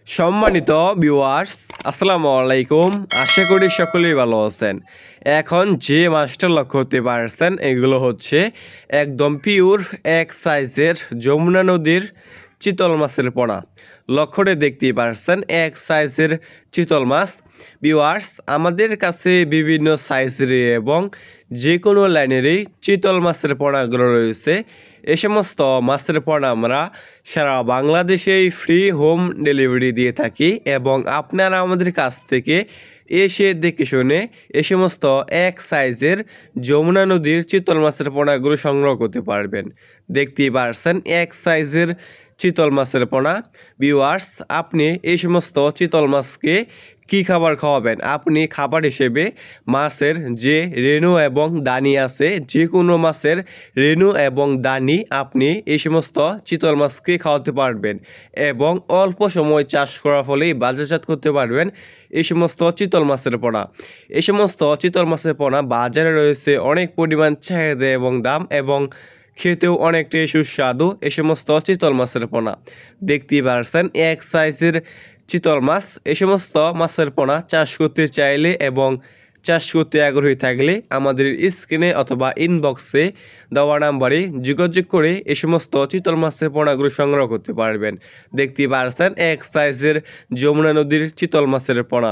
সম্মানিত ভিউয়ার্স, আসসালামু আলাইকুম। আশা করি সকলেই ভালো আছেন। এখন যে মাছটা লক্ষ্য করতে পারছেন এগুলো হচ্ছে একদম পিওর এক সাইজের যমুনা নদীর চিতল মাছের পোনা। লক্ষ্যটা দেখতেই পারছেন এক সাইজের চিতল মাছ। ভিউয়ার্স, আমাদের কাছে বিভিন্ন সাইজের এবং যে কোনো লাইনেরই চিতল মাছের পোনাগুলো রয়েছে। এ সমস্ত মাছের পোনা আমরা সারা বাংলাদেশেই ফ্রি হোম ডেলিভারি দিয়ে থাকি এবং আপনারা আমাদের কাছ থেকে এসে দেখে শুনে এ সমস্ত এক সাইজের যমুনা নদীর চিতল মাছের পোনাগুলো সংগ্রহ করতে পারবেন। দেখতেই পারছেন এক সাইজের চিতল মাছের পোনা। ভিউয়ার্স, আপনি এই সমস্ত চিতল মাছকে কি খাবার খাওয়াবেন? আপনি খাবার হিসেবে মাছের যে রেণু এবং দানি আছে, যে কোনো মাছের রেণু এবং দানি আপনি এই সমস্ত চিতল মাছকে খাওয়াতে পারবেন এবং অল্প সময় চাষ করার ফলেই বাজারজাত করতে পারবেন এই সমস্ত চিতল মাছের পোনা। এই সমস্ত চিতল মাছের পোনা বাজারে রয়েছে অনেক পরিমাণ চাহিদা এবং দাম এবং খেতেও অনেকটাই সুস্বাদু এই সমস্ত চিতল মাছের পোনা। দেখতেই পারছেন এক সাইজের চিতল মাছ। এই সমস্ত মাছের পোনা চাষ করতে চাইলে এবং চাষ করতে আগ্রহী থাকলে আমাদের স্ক্রিনে অথবা ইনবক্সে দেওয়া নাম্বারে যোগাযোগ করে এই সমস্ত চিতল মাছের পোনাগুলো সংগ্রহ করতে পারবেন। দেখতেই পারছেন এক সাইজের যমুনা নদীর চিতল মাছের পোনা।